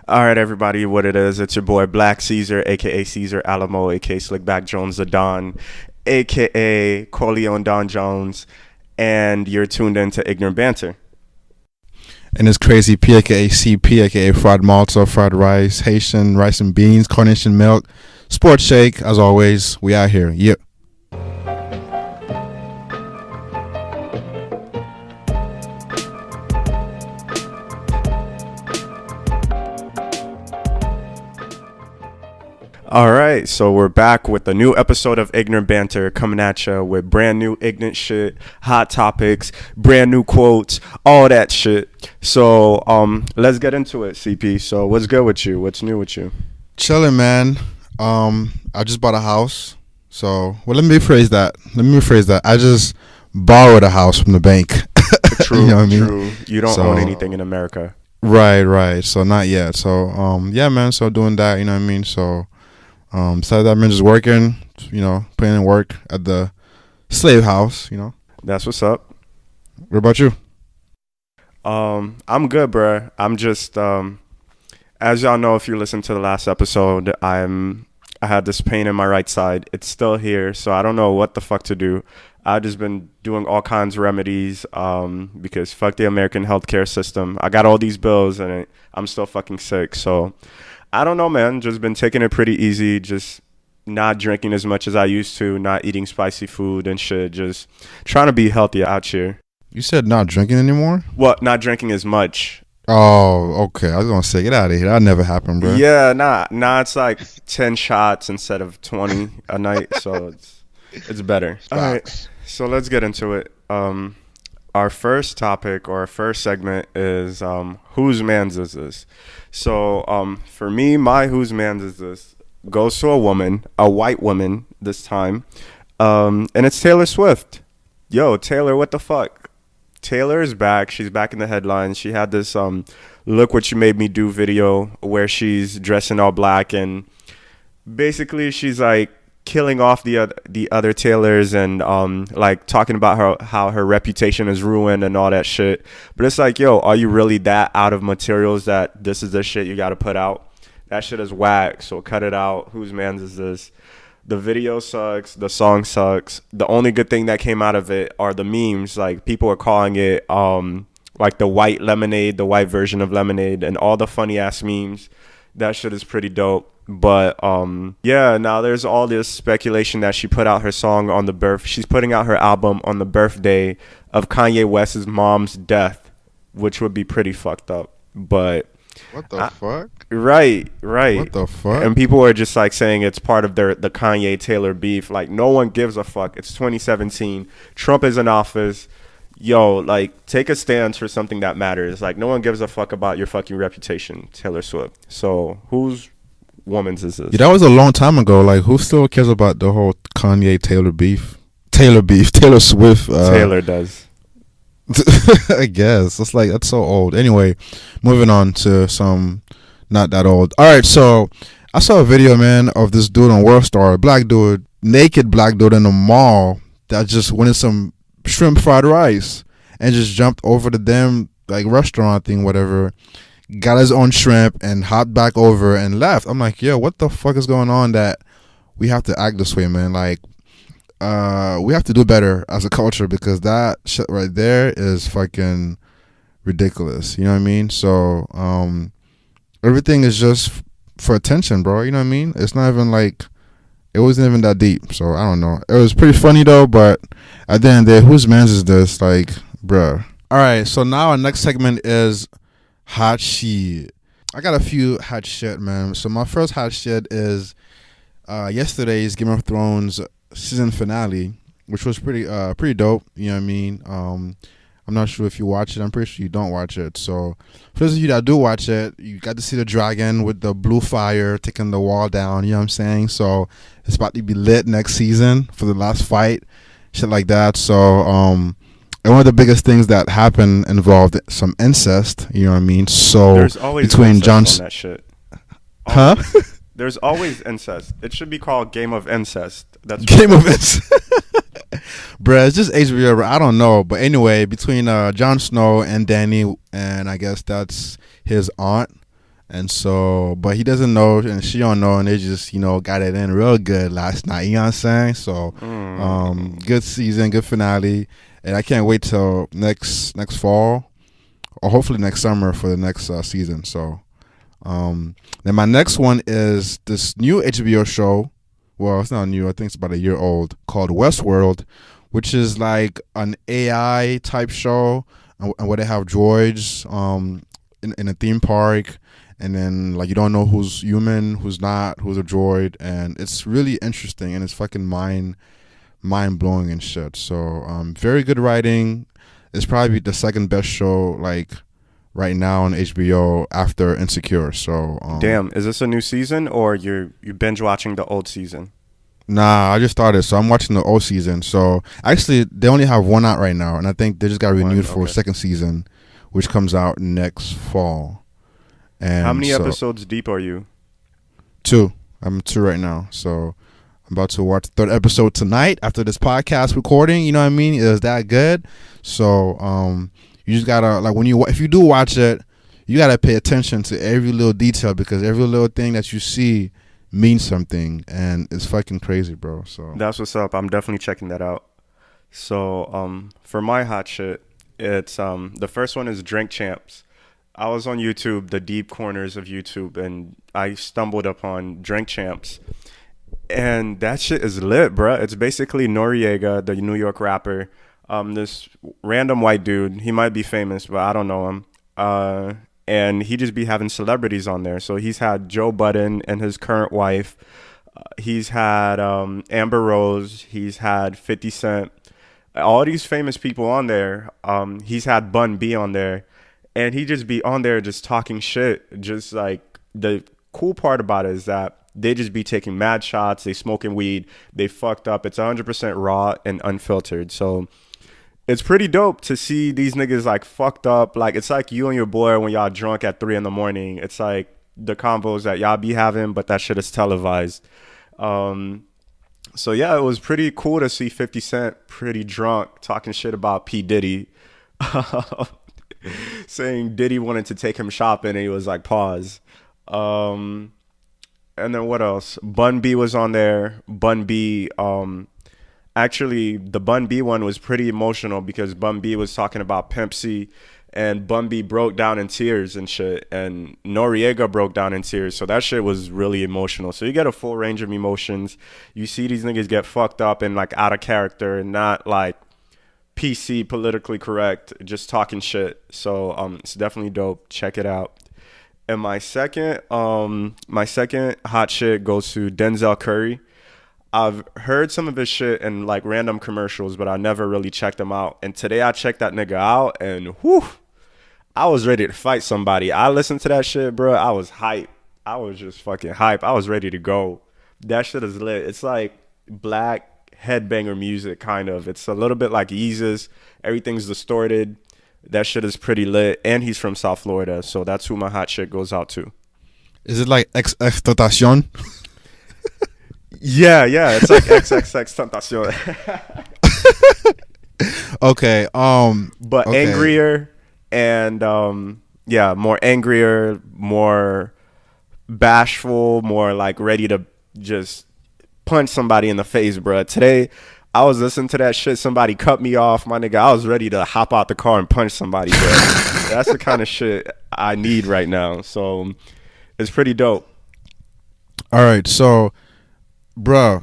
All right, everybody, what it is, it's your boy Black Caesar, aka Caesar Alamo, aka Slickback Jones the Don, aka Corleone Don Jones, and you're tuned into Ignorant Banter. And it's crazy P, aka CP, aka fried malta, fried rice, Haitian rice and beans, carnation milk, sports shake. As always, we out here. Yep. All right, so we're back with a new episode of Ignorant Banter coming at you with brand new ignorant shit, hot topics, brand new quotes, all that shit. So let's get into it, CP. So what's good with you? What's new with you? Chilling, man. I just bought a house. So, let me rephrase that. I just borrowed a house from the bank. True, you know what I mean? true. You don't own anything in America. Right. So not yet. So, yeah, man. So doing that, you know what I mean? So, besides that, man, just working, putting in work at the slave house, That's what's up. What about you? I'm good, bruh. I'm just as y'all know, if you listened to the last episode, I had this pain in my right side. It's still here, so I don't know what the fuck to do. I've just been doing all kinds of remedies because fuck the American healthcare system. I got all these bills and I'm still fucking sick. So I don't know, man. Just been taking it pretty easy. Just not drinking as much as I used to. Not eating spicy food and shit. Just trying to be healthy out here. You said not drinking anymore? Well, not drinking as much. Oh, okay. I was going to say, get out of here. That never happened, bro. Yeah, nah. It's like 10 shots instead of 20 a night. So it's better. All right. So let's get into it. Our first topic or our first segment is whose man's is this? So for me, my whose man's is this goes to a woman, a white woman this time, and it's Taylor Swift. Yo, Taylor, what the fuck? Taylor is back. She's back in the headlines. She had this Look What You Made Me Do video where she's dressed in all black and basically she's like killing off the other Taylors and like talking about how her reputation is ruined and all that shit. But it's like, yo, are you really that out of materials that this is the shit you got to put out? That shit is whack, so cut it out. Whose man's is this? The video sucks. The song sucks. The only good thing that came out of it are the memes. Like, people are calling it like the white lemonade, the white version of lemonade, and all the funny ass memes. That shit is pretty dope. But yeah, now there's all this speculation that she put out her song on she's putting out her album on the birthday of Kanye West's mom's death, which would be pretty fucked up. But what the fuck? Right. What the fuck? And people are just like saying it's part of the Kanye Taylor beef. Like, no one gives a fuck. It's 2017. Trump is in office. Yo, like, take a stance for something that matters. Like, no one gives a fuck about your fucking reputation, Taylor Swift. So whose woman's is this? Yeah, that was a long time ago. Like, who still cares about the whole Kanye Taylor beef? Taylor Swift. Taylor does. I guess it's like that's so old. Anyway, moving on to some not that old. All right, so I saw a video, man, of this dude on World Star, naked black dude in the mall that just wanted some shrimp fried rice and just jumped over the damn like restaurant thing, whatever. Got his own shrimp and hopped back over and left. I'm like, yo, what the fuck is going on that we have to act this way, man? Like, we have to do better as a culture because that shit right there is fucking ridiculous. You know what I mean? So, everything is just for attention, bro. You know what I mean? It's not even like, it wasn't even that deep. So, I don't know. It was pretty funny though, but at the end of the day, whose man's is this? Like, bruh. All right, so now our next segment is hot shit. I got a few hot shit, man. So my first hot shit is yesterday's Game of Thrones season finale, which was pretty dope. You know what I mean? I'm not sure if you watch it. I'm pretty sure you don't watch it. So for those of you that do watch it, you got to see the dragon with the blue fire taking the wall down. You know what I'm saying? So it's about to be lit next season for the last fight, shit like that. So and one of the biggest things that happened involved some incest. You know what I mean? So there's always between John's that shit. Huh? There's always incest. It should be called Game of Incest. That's Game of Incest. Bruh, it's just HBO, bro. I don't know. But anyway, between Jon Snow and Dany, and I guess that's his aunt, And so, but he doesn't know, and she don't know, and they just, got it in real good last night. You know what I'm saying? So, good season, good finale, and I can't wait till next fall, or hopefully next summer for the next season. So, then my next one is this new HBO show. Well, it's not new. I think it's about a year old, called Westworld, which is like an AI type show, and where they have droids in a theme park. And then, like, you don't know who's human, who's not, who's a droid, and it's really interesting, and it's fucking mind blowing and shit. So, very good writing. It's probably the second best show, like, right now on HBO after Insecure. So, damn, is this a new season, or you binge watching the old season? Nah, I just started, so I'm watching the old season. So, actually, they only have one out right now, and I think they just got renewed for a second season, which comes out next fall. And how many episodes deep are you? 2. I'm 2 right now. So I'm about to watch the 3rd episode tonight after this podcast recording. You know what I mean? It was that good. So you just gotta, like, if you do watch it, you gotta pay attention to every little detail, because every little thing that you see means something, and it's fucking crazy, bro. So that's what's up. I'm definitely checking that out. So for my hot shit, it's the first one is Drink Champs. I was on YouTube, the deep corners of YouTube, and I stumbled upon Drink Champs. And that shit is lit, bruh. It's basically Noriega, the New York rapper. This random white dude. He might be famous, but I don't know him. And he just be having celebrities on there. So he's had Joe Budden and his current wife. He's had Amber Rose. He's had 50 Cent. All these famous people on there. He's had Bun B on there. And he just be on there just talking shit. Just like, the cool part about it is that they just be taking mad shots. They smoking weed. They fucked up. It's 100% raw and unfiltered. So it's pretty dope to see these niggas like fucked up. Like, it's like you and your boy when y'all drunk at 3 a.m. It's like the combos that y'all be having, but that shit is televised. So yeah, it was pretty cool to see 50 Cent pretty drunk talking shit about P. Diddy. Saying Diddy wanted to take him shopping, and he was like, pause. And then what else? Bun B was on there. Bun B, actually, the Bun B one was pretty emotional, because Bun B was talking about Pimp C, and Bun B broke down in tears and shit, and Noriega broke down in tears. So that shit was really emotional. So you get a full range of emotions. You see these niggas get fucked up and like out of character, and not like PC, politically correct, just talking shit. So it's definitely dope. Check it out. And my second hot shit goes to Denzel Curry. I've heard some of his shit in like random commercials, but I never really checked him out. And today I checked that nigga out, and whew, I was ready to fight somebody. I listened to that shit, bro. I was hype. I was just fucking hype. I was ready to go. That shit is lit. It's like black headbanger music, kind of. It's a little bit like Yeezus. Everything's distorted. That shit is pretty lit. And he's from South Florida, so that's who my hot shit goes out to. Is it like Exploitación? Yeah, it's like XXX Tentacion. Okay. But okay. Angrier, and more angrier, more bashful, more like ready to just punch somebody in the face, bro. Today, I was listening to that shit. Somebody cut me off, my nigga. I was ready to hop out the car and punch somebody, bro. That's the kind of shit I need right now. So it's pretty dope. All right, so, bro,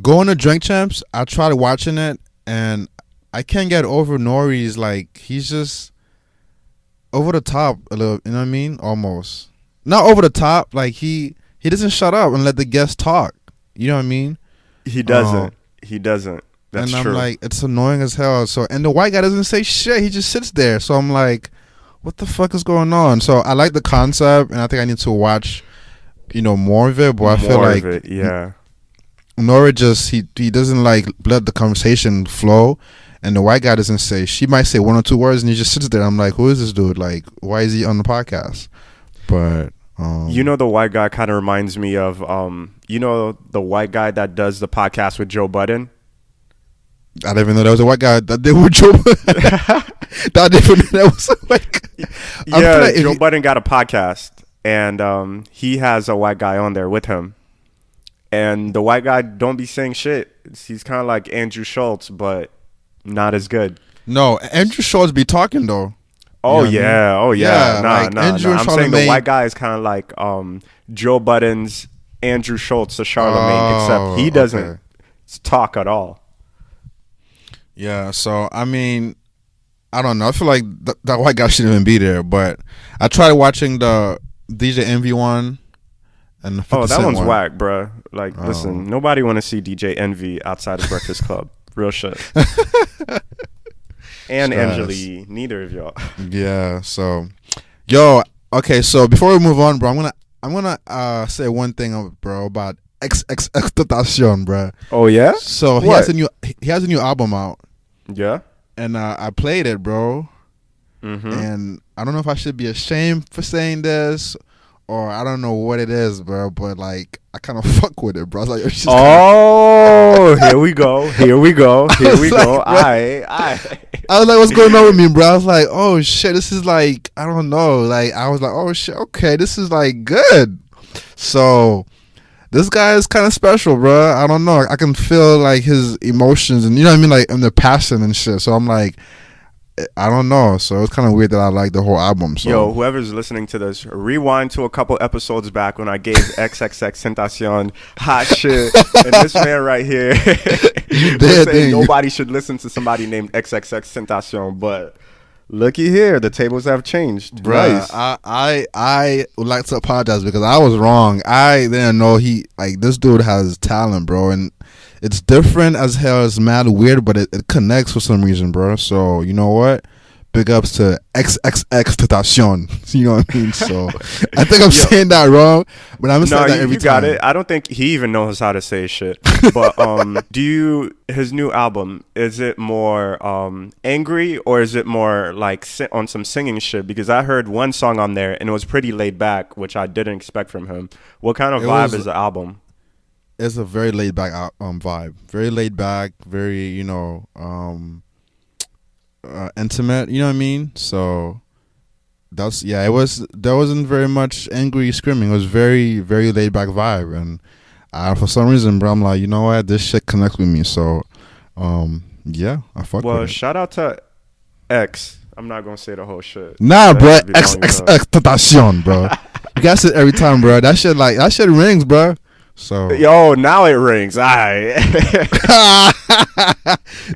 going to Drink Champs, I tried watching it, and I can't get over Nori's, like, he's just over the top a little, you know what I mean? Almost. Not over the top, like, he doesn't shut up and let the guests talk. You know what I mean? He doesn't. He doesn't. That's and true. I'm like, it's annoying as hell. So, and the white guy doesn't say shit. He just sits there. So I'm like, what the fuck is going on? So I like the concept, and I think I need to watch, more of it. But I feel like, yeah, Nora just he doesn't like let the conversation flow, and the white guy doesn't say. She might say 1 or 2 words, and he just sits there. I'm like, who is this dude? Like, why is he on the podcast? But the white guy kind of reminds me of the white guy that does the podcast with Joe Budden. I didn't even know there was a white guy that did with Joe Budden. That was like, Yeah, like Joe Budden got a podcast, and he has a white guy on there with him. And the white guy don't be saying shit. He's kind of like Andrew Schultz, but not as good. No, Andrew Schultz be talking though. Oh yeah, oh yeah. Like Andrew I'm saying the white guy is kind of like Joe Budden's Andrew Schultz to Charlemagne, except he doesn't talk at all. Yeah, so I mean, I don't know. I feel like that white guy shouldn't even be there. But I tried watching the DJ Envy one. And the 50 that one's one. whack, bruh. Like, listen, nobody want to see DJ Envy outside of Breakfast Club. Real shit. And Angela, neither of y'all. Yeah. So, okay. So before we move on, bro, I'm gonna say one thing, bro, about XXXTentacion, bro. Oh yeah. So he has a new album out. Yeah. And I played it, bro. Mm-hmm. And I don't know if I should be ashamed for saying this, or I don't know what it is, bro, but like I kind of fuck with it, bro. I was like, here we go. I was like, what's going on with me, bro? I was like, oh shit, this is like, I don't know. Like I was like, oh shit, okay, this is like good. So this guy is kind of special, bro. I don't know. I can feel like his emotions and you know what I mean, like and the passion and shit. So I'm like, I don't know. So it's kind of weird that I like the whole album. So. Yo, whoever's listening to this, rewind to a couple episodes back when I gave XXXTentacion hot shit, and this man right here was saying nobody should listen to somebody named XXXTentacion, but looky here, the tables have changed. Bruh, nice. I would like to apologize because I was wrong. I didn't know this dude has talent, bro, and it's different as hell. It's mad weird, but it connects for some reason, bro. So you know what? Big ups to XXXTentacion. You know what I mean? So I think I'm saying that wrong, but I'm saying that every time. Got it. I don't think he even knows how to say shit. But his new album, is it more angry or is it more like on some singing shit? Because I heard one song on there and it was pretty laid back, which I didn't expect from him. What kind of vibe is the album? It's a very laid back vibe. Very laid back. Very intimate. You know what I mean? So it was. There wasn't very much angry screaming. It was very very laid back vibe, and for some reason, bro, I'm like, you know what? This shit connects with me. So I fuck with it. Well, shout out to X. I'm not gonna say the whole shit. Nah, bro. XXXTentacion, bro. You gotta say it every time, bro. That shit rings, bro. So yo, now it rings. Alright.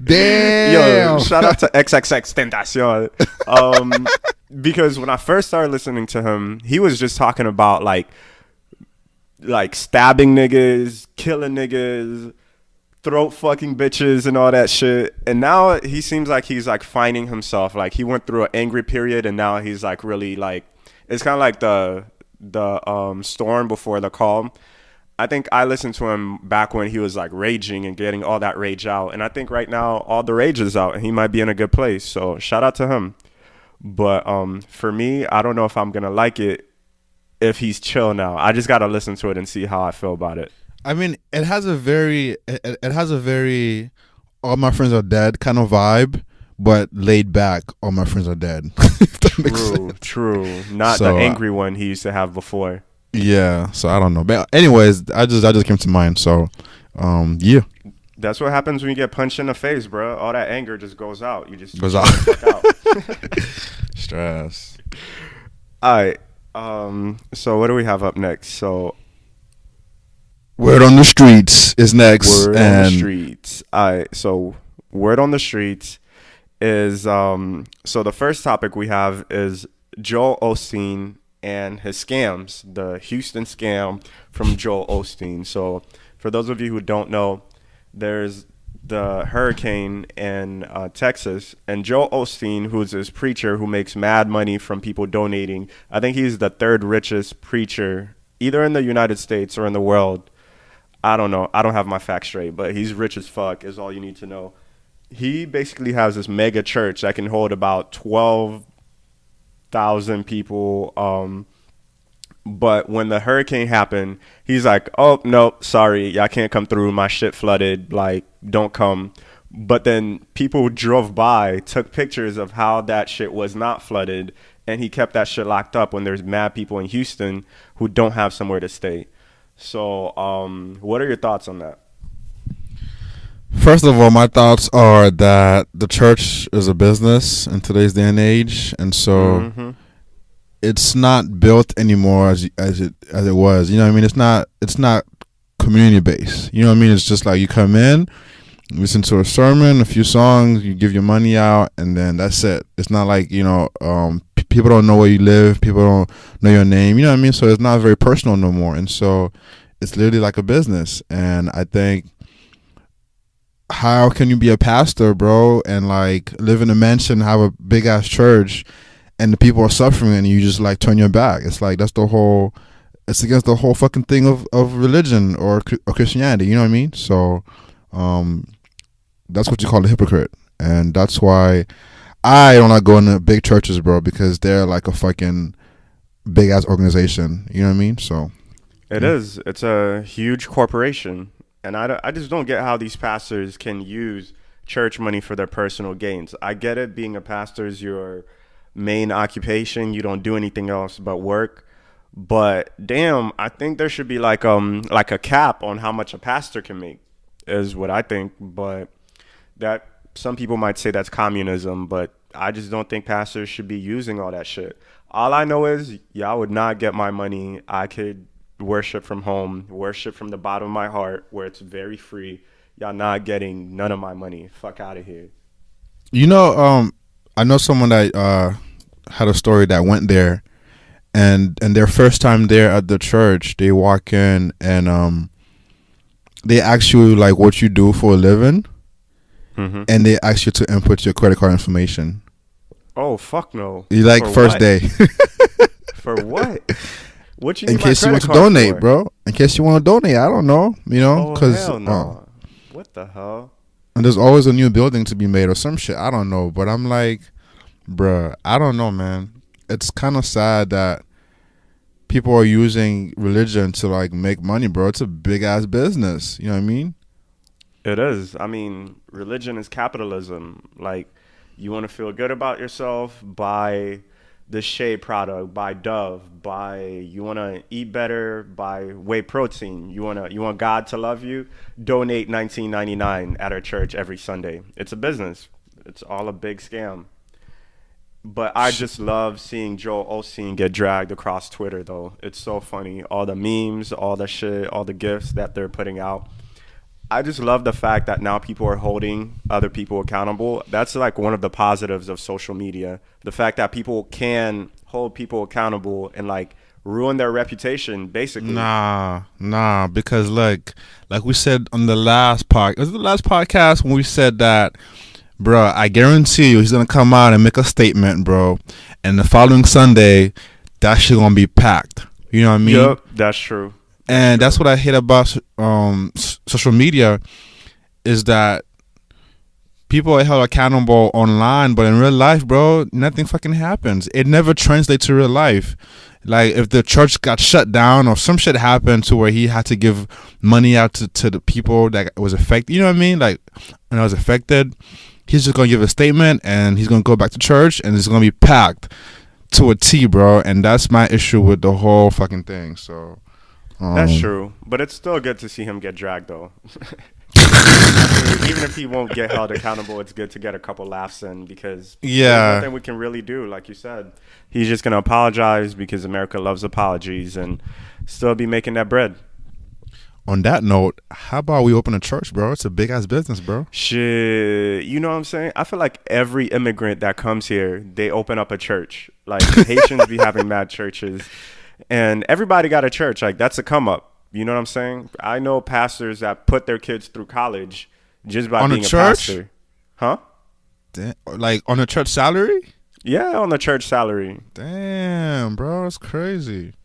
Damn. Yo, shout out to XXXTentacion. Because when I first started listening to him, he was just talking about like stabbing niggas, killing niggas, throat fucking bitches and all that shit. And now he seems like he's like finding himself. Like he went through an angry period and now he's like really like, it's kind of like the storm before the calm. I think I listened to him back when he was like raging and getting all that rage out. And I think right now all the rage is out and he might be in a good place. So shout out to him. But for me, I don't know if I'm going to like it if he's chill now. I just got to listen to it and see how I feel about it. I mean, it has a very all my friends are dead kind of vibe, but laid back, all my friends are dead. If that makes sense. True. Not the angry one he used to have before. Yeah, so I don't know. But anyways, I just came to mind. So, yeah. That's what happens when you get punched in the face, bro. All that anger just goes out. You just goes out. Stress. All right. So what do we have up next? So Word on the Streets is next. Word on the Streets. All right. So Word on the Streets is so the first topic we have is Joel Osteen and his scams, the Houston scam from Joel Osteen. So for those of you who don't know, there's the hurricane in Texas, and Joel Osteen, who's this preacher who makes mad money from people donating. I think he's the third richest preacher, either in the United States or in the world. I don't know. I don't have my facts straight, but he's rich as fuck is all you need to know. He basically has this mega church that can hold about 12,000 people. But when the hurricane happened, he's like, oh, nope, sorry, y'all can't come through. My shit flooded. Like, don't come. But then people drove by, took pictures of how that shit was not flooded, and he kept that shit locked up when there's mad people in Houston who don't have somewhere to stay. So, what are your thoughts on that? First of all, my thoughts are that the church is a business in today's day and age, and so it's not built anymore as it was. You know what I mean? It's not community based. You know what I mean? It's just like you come in, listen to a sermon, a few songs, you give your money out, and then that's it. It's not like, people don't know where you live, people don't know your name. You know what I mean? So it's not very personal no more, and so it's literally like a business. And I think, how can you be a pastor, bro, and like live in a mansion, have a big ass church, and the people are suffering, and you just like turn your back? It's like it's against the whole fucking thing of religion or Christianity. You know what I mean? So that's what you call a hypocrite, and that's why I don't like going to big churches, bro, because they're like a fucking big ass organization. You know what I mean? So it is. It's a huge corporation. And I just don't get how these pastors can use church money for their personal gains. I get it. Being a pastor is your main occupation. You don't do anything else but work. But damn, I think there should be like a cap on how much a pastor can make, is what I think. But that some people might say that's communism, but I just don't think pastors should be using all that shit. All I know is y'all would not get my money. I could worship from home, worship from the bottom of my heart, where it's very free. Y'all not getting none of my money. Fuck out of here. I know someone that had a story that went there, and their first time there at the church, they walk in and they ask you like what you do for a living, and they ask you to input your credit card information. Oh fuck no! You like For first what? day. For what? What you In need case my you want to credit card donate, for? bro. In case you want to donate, I don't know. Oh because hell no! What the hell? and there's always a new building to be made or some shit. I don't know, but I'm like, bruh, I don't know, man. It's kind of sad that people are using religion to like make money, bro. It's a big ass business. You know what I mean? It is. I mean, religion is capitalism. Like, you want to feel good about yourself, buy the Shea product, buy Dove, you want to eat better, buy whey protein. You want God to love you, donate $19.99 at our church every Sunday. It's a business. It's all a big scam. But I just love seeing Joel Osteen get dragged across Twitter, though. It's so funny. All the memes, all the shit, all the gifs that they're putting out. I just love the fact that now people are holding other people accountable. That's like one of the positives of social media. The fact that people can hold people accountable and like ruin their reputation, basically. Nah, because like we said on the last was it the last podcast when we said that, bro, I guarantee you he's gonna come out and make a statement, bro, and the following Sunday that shit gonna be packed. You know what I mean? Yep, that's true. And that's what I hate about social media, is that people are held accountable online, but in real life, bro, nothing fucking happens. It never translates to real life. Like if the church got shut down or some shit happened to where he had to give money out to the people that was affected, you know what I mean? Like when I was affected, he's just gonna give a statement and he's gonna go back to church and it's gonna be packed to a T, bro. And that's my issue with the whole fucking thing. So. That's true, but it's still good to see him get dragged, though. Even if he won't get held accountable, it's good to get a couple laughs in because there's nothing we can really do. Like you said, he's just gonna apologize because America loves apologies and still be making that bread. On that note, how about we open a church, bro? It's a big ass business, bro. Shit, you know what I'm saying? I feel like every immigrant that comes here, they open up a church. Like Haitians be having mad churches. And everybody got a church. Like, that's a come up. You know what I'm saying? I know pastors that put their kids through college just by being a pastor. Huh? Like, on a church salary? Yeah, on the church salary. Damn, bro. That's crazy.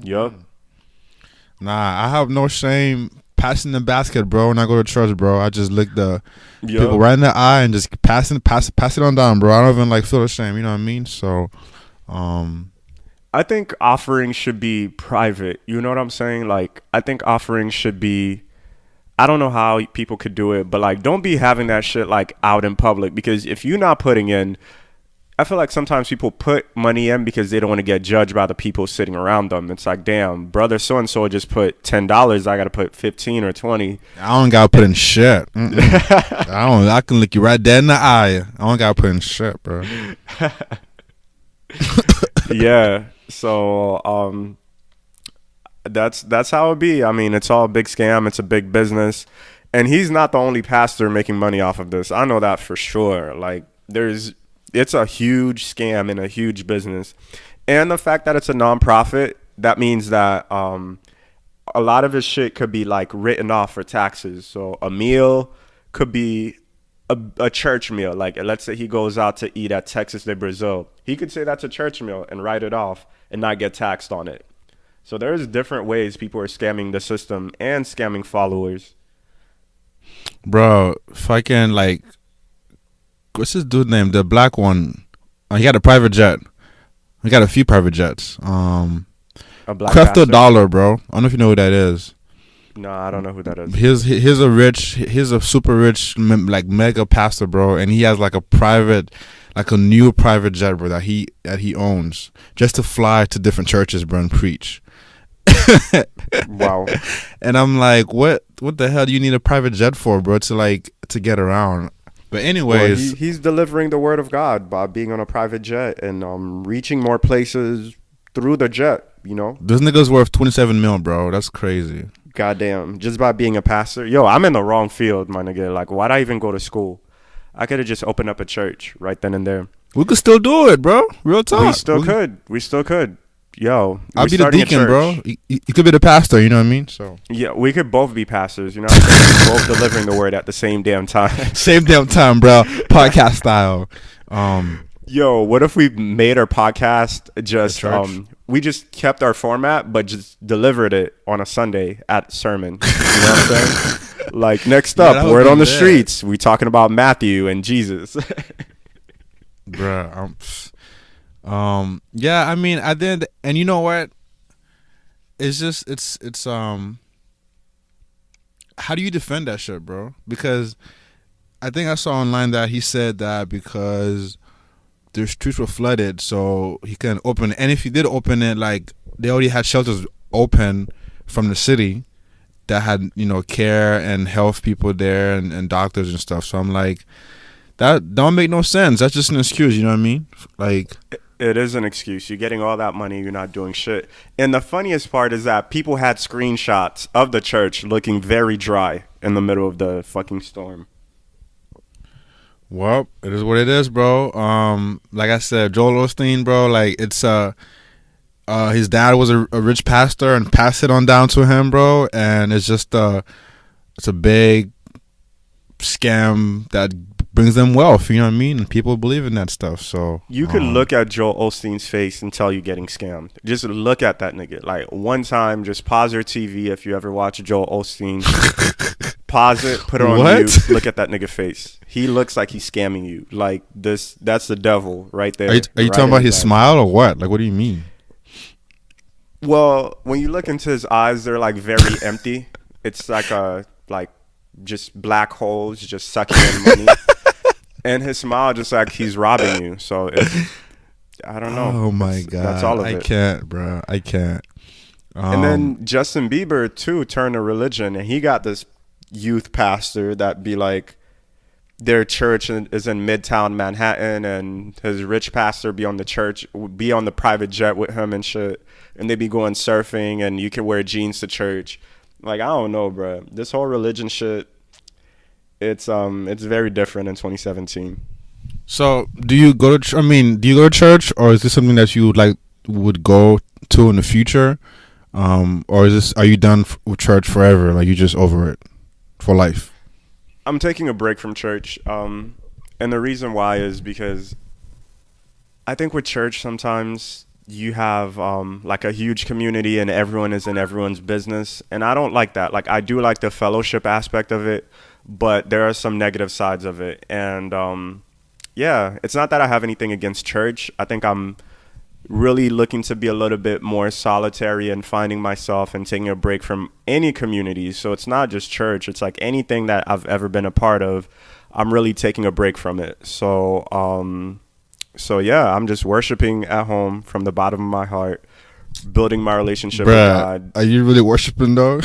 Yup. Nah, I have no shame passing the basket, bro. When I go to church, bro, I just look the people right in the eye and just pass it on down, bro. I don't even, like, feel ashamed. You know what I mean? So, I think offerings should be private. You know what I'm saying? Like, I think offerings should be I don't know how people could do it, but like, don't be having that shit like out in public, because if you're not putting in, I feel like sometimes people put money in because they don't want to get judged by the people sitting around them. It's like, damn, brother so and so just put $10. I got to put 15 or 20. I don't gotta put in shit. I can look you right dead in the eye. I don't gotta put in shit, bro. Yeah. So that's how it be. I mean, it's all a big scam. It's a big business, and he's not the only pastor making money off of this. I know that for sure. Like, it's a huge scam and a huge business, and the fact that it's a nonprofit, that means that a lot of his shit could be like written off for taxes. So a meal could be a church meal. Like, let's say he goes out to eat at Texas de Brazil, he could say that's a church meal and write it off and not get taxed on it. So there's different ways people are scamming the system and scamming followers. Bro, fucking like, what's this dude name? The black one. He got a private jet. He got a few private jets. A black Crefto pastor? Dollar, bro. I don't know if you know who that is. No, I don't know who that is. He's a super rich, like, mega pastor, bro, and he has like a new private jet, bro, that he owns just to fly to different churches, bro, and preach. Wow. And I'm like, what the hell do you need a private jet for, bro, to get around? But anyways, well, he's delivering the word of God by being on a private jet and reaching more places through the jet, you know? this nigga's worth 27 mil, bro. That's crazy. Goddamn. Just by being a pastor. Yo, I'm in the wrong field, my nigga. Like, why'd I even go to school? I could have just opened up a church right then and there. We could still do it, bro. Real talk. We still could. Yo, I'll be the deacon, bro. You could be the pastor, you know what I mean? So yeah, we could both be pastors, you know what I'm saying? Both delivering the word at the same damn time. Same damn time, bro. Podcast style. Yo, what if we made our podcast just we just kept our format but just delivered it on a Sunday at sermon. You know what I'm saying? Like, next up, word on the streets. We talking about Matthew and Jesus. Bruh, yeah, I mean, I did, and you know what? It's just, it's how do you defend that shit, bro? Because I think I saw online that he said that because their streets were flooded, so he couldn't open it. And if he did open it, like, they already had shelters open from the city that had, you know, care and health people there and doctors and stuff. So I'm like, that don't make no sense. That's just an excuse, you know what I mean? Like, it is an excuse. You're getting all that money, you're not doing shit. And the funniest part is that people had screenshots of the church looking very dry in the middle of the fucking storm. well, it is what it is, bro. Like I said, Joel Osteen, bro, like, it's his dad was a rich pastor and passed it on down to him, bro, and it's just it's a big scam that brings them wealth, you know what I mean? And people believe in that stuff. So you could look at Joel Osteen's face and tell you're getting scammed. Just look at that nigga. Like, one time, just pause your TV if you ever watch Joel Osteen. Pause it, put it on mute, look at that nigga face. He looks like he's scamming you. Like, that's the devil right there. Are you talking about his smile or what? Like, what do you mean? Well, when you look into his eyes, they're like very empty. It's like just black holes just sucking in money. And his smile just like he's robbing you. So I don't know. Oh my God. That's all of it. I can't, bro. I can't. And then Justin Bieber too turned to religion, and he got this youth pastor that be like, their church is in Midtown Manhattan, and his rich pastor be on the private jet with him and shit, and they be going surfing, and you can wear jeans to church. Like, I don't know, bro. This whole religion shit, it's very different in 2017. So do you go to church, or is this something that you would go to in the future, or are you done with church forever? Like, you just over it for life? I'm taking a break from church, and the reason why is because I think with church sometimes you have like a huge community and everyone is in everyone's business, and I don't like that. Like, I do like the fellowship aspect of it, but there are some negative sides of it. And yeah, it's not that I have anything against church. I think I'm really looking to be a little bit more solitary and finding myself and taking a break from any community. So it's not just church. It's like anything that I've ever been a part of. I'm really taking a break from it. So yeah, I'm just worshiping at home from the bottom of my heart, building my relationship with God. Are you really worshiping though?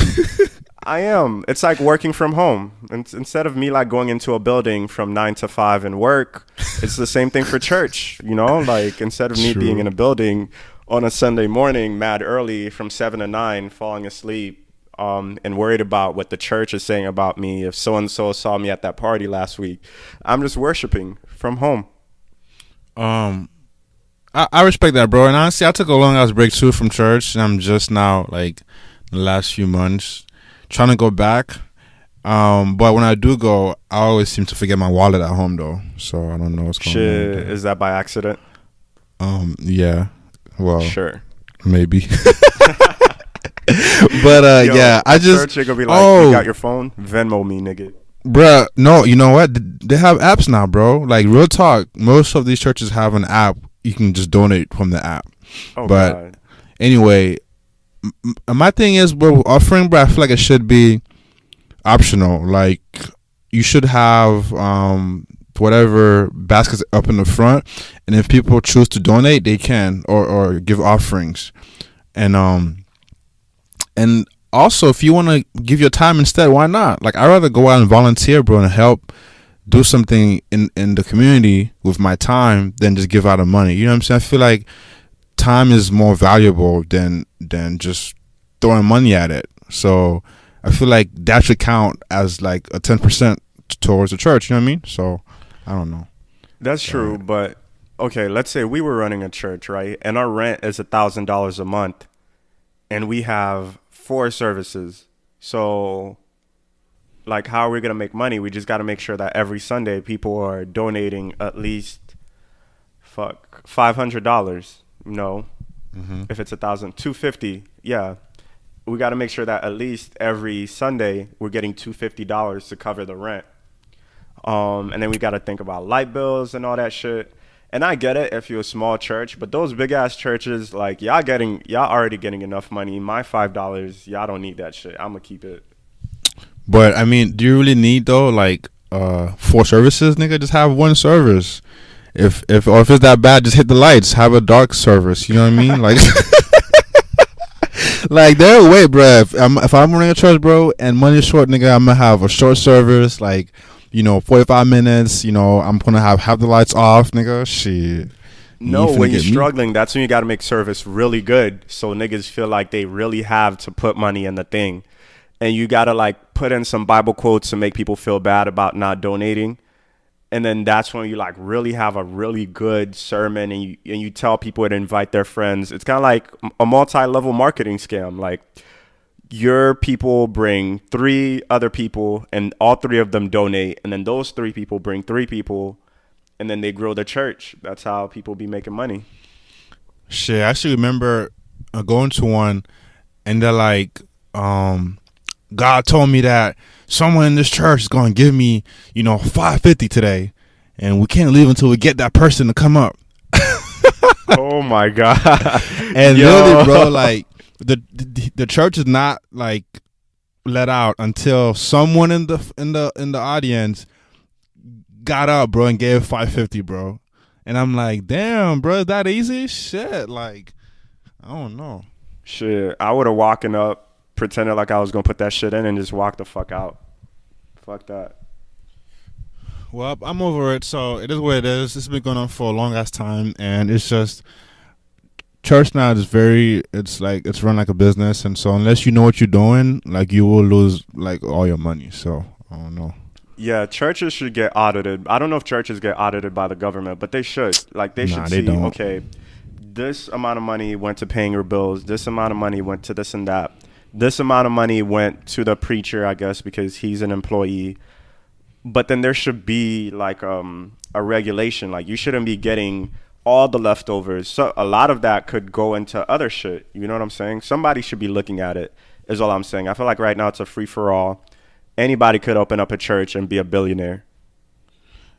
I am. It's like working from home. And instead of me like going into a building from 9 to 5 and work, it's the same thing for church. You know, like instead of me being in a building on a Sunday morning, mad early from 7 to 9, falling asleep, and worried about what the church is saying about me. If so and so saw me at that party last week, I'm just worshiping from home. I respect that, bro. And honestly, I took a long ass break too from church, and I'm just now like the last few months trying to go back. But when I do go, I always seem to forget my wallet at home though. So I don't know what's going on. Shit, is that by accident? Yeah. Well, sure, maybe. But Yo, yeah, I just church, you're gonna be like, you got your phone? Venmo me, nigga. bruh, no, you know what? They have apps now, bro. Like real talk, most of these churches have an app. You can just donate from the app. Oh, but God. anyway, my thing is, bro, offering, bro, I feel like it should be optional. Like you should have whatever baskets up in the front, and if people choose to donate, they can or give offerings, and also if you want to give your time instead, why not? Like I'd rather go out and volunteer, bro, and help do something in the community with my time than just give out the money. You know what I'm saying? I feel like time is more valuable than just throwing money at it. So I feel like that should count as like a 10% towards the church. You know what I mean? So I don't know. That's true, but okay, let's say we were running a church, right? And our rent is $1,000 a month, and we have 4 services. So like, how are we going to make money? We just got to make sure that every Sunday people are donating at least $500. No, if it's 1,000, $250. Yeah, we got to make sure that at least every Sunday we're getting $250 to cover the rent. And then we got to think about light bills and all that shit. And I get it if you're a small church, but those big ass churches, like y'all already getting enough money. My $5, y'all don't need that shit. I'm gonna keep it. But I mean, do you really need though like 4 services, nigga? Just have one service. If it's that bad, just hit the lights. Have a dark service. You know what I mean? Like, like there way, bro. If I'm running a church, bro, and money's short, nigga, I'm gonna have a short service, like 45 minutes. I'm gonna have the lights off, nigga. Shit. No, when you're struggling, that's when you got to make service really good, so niggas feel like they really have to put money in the thing. And you got to like put in some Bible quotes to make people feel bad about not donating. And then that's when you like really have a really good sermon, and you tell people to invite their friends. It's kind of like a multi-level marketing scam. Like your people bring 3 other people, and all 3 of them donate. And then those 3 people bring 3 people, and then they grow the church. That's how people be making money. Shit, I actually remember going to one, and they're like, God told me that someone in this church is going to give me, $550 today, and we can't leave until we get that person to come up. Oh my God. And literally, bro, like the church is not like let out until someone in the audience got up, bro, and gave $550, bro. And I'm like, damn, bro, is that easy? Shit, like, I don't know. Shit, I would have walking up, pretended like I was gonna put that shit in, and just walk the fuck out. Fuck that. Well, I'm over it. So it is what it is. It's been going on for a long ass time, and it's just church now is it's run like a business, and so unless you know what you're doing, like you will lose like all your money. So I don't know. Yeah, churches should get audited. I don't know if churches get audited by the government, but they should. Like they should see, don't. Okay, this amount of money went to paying your bills. This amount of money went to this and that. This amount of money went to the preacher, I guess, because he's an employee. But then there should be like a regulation. Like you shouldn't be getting all the leftovers. So a lot of that could go into other shit. You know what I'm saying? Somebody should be looking at it, is all I'm saying. I feel like right now it's a free-for-all. Anybody could open up a church and be a billionaire.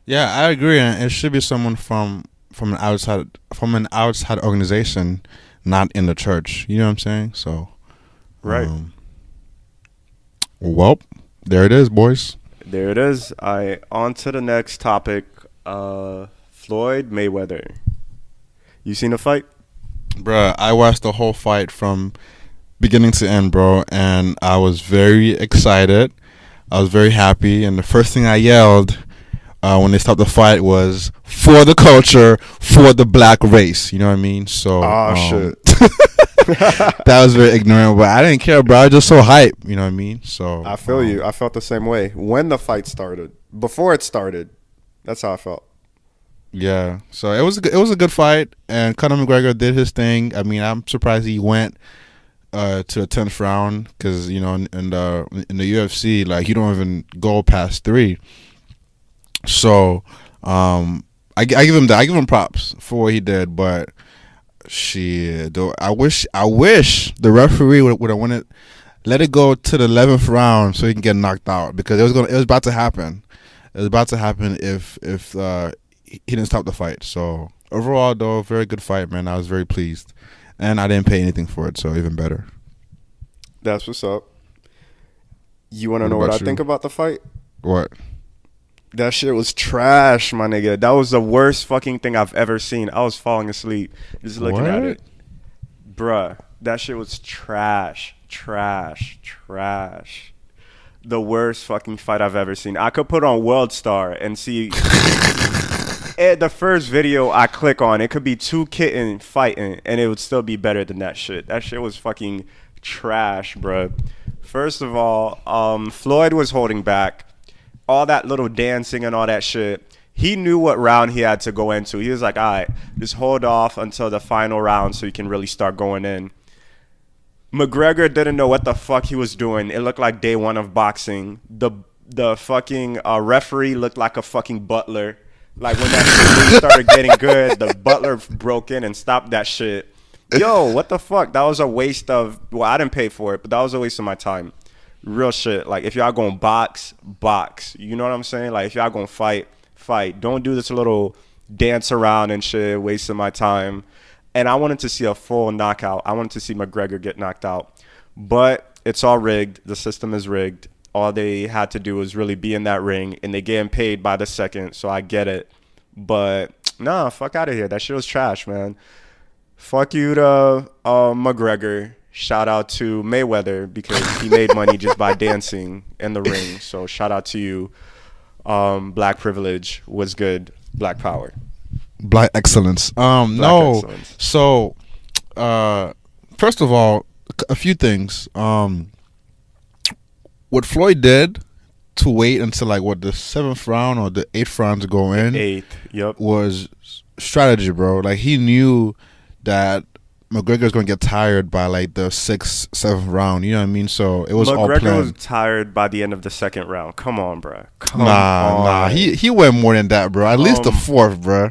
Yeah, I agree. And it should be someone from from an outside organization, not in the church. You know what I'm saying? So, Right. Well, there it is, boys. There it is. On to the next topic. Floyd Mayweather. You seen the fight? Bruh, I watched the whole fight from beginning to end, bro, and I was very excited. I was very happy, and the first thing I yelled when they stopped the fight was "for the culture, for the black race." You know what I mean? So, Shit. that was very ignorant, but I didn't care, bro. I was just so hype. You know what I mean? So I feel you. I felt the same way when the fight started. Before it started, that's how I felt. Yeah, so it was a good fight, and Conor McGregor did his thing. I mean, I'm surprised he went to the 10th round because in the UFC, like, you don't even go past 3. So I give him that. I give him props for what he did, but shit, though, I wish the referee would have won it, let it go to the 11th round so he can get knocked out, because it was about to happen. It was about to happen if he didn't stop the fight. So overall, though, very good fight, man. I was very pleased, and I didn't pay anything for it, so even better. That's what's up. You want to know what I think about the fight? What? That shit was trash, my nigga. That was the worst fucking thing I've ever seen. I was falling asleep just looking at it. Bruh, that shit was trash. The worst fucking fight I've ever seen. I could put on World Star and see the first video I click on, it could be 2 kittens fighting, and it would still be better than that shit. That shit was fucking trash, bruh. First of all, Floyd was holding back. All that little dancing and all that shit. He knew what round he had to go into. He was like, all right, just hold off until the final round so you can really start going in. McGregor didn't know what the fuck he was doing. It looked like day 1 of boxing. The fucking referee looked like a fucking butler. Like, when that shit really started getting good, the butler broke in and stopped that shit. Yo, what the fuck? That was a waste of, well, I didn't pay for it, but that was a waste of my time. Real shit. Like, if y'all gonna box. You know what I'm saying? Like, if y'all gonna fight. Don't do this little dance around and shit, wasting my time. And I wanted to see a full knockout. I wanted to see McGregor get knocked out. But it's all rigged. The system is rigged. All they had to do was really be in that ring, and they getting paid by the second, so I get it. But nah, fuck out of here. That shit was trash, man. Fuck you to McGregor. Shout out to Mayweather, because he made money just by dancing in the ring. So shout out to you. Black privilege was good. Black power. Black excellence. Excellence. So, first of all, a few things. What Floyd did to wait until the 7th round or the 8th round to go in, 8th, yep, was strategy, bro. Like, he knew that McGregor's gonna get tired by the 6th, 7th round. You know what I mean? So it was all planned. McGregor was tired by the end of the 2nd round. Come on, bro. Nah. He went more than that, bro. At least the 4th, bro.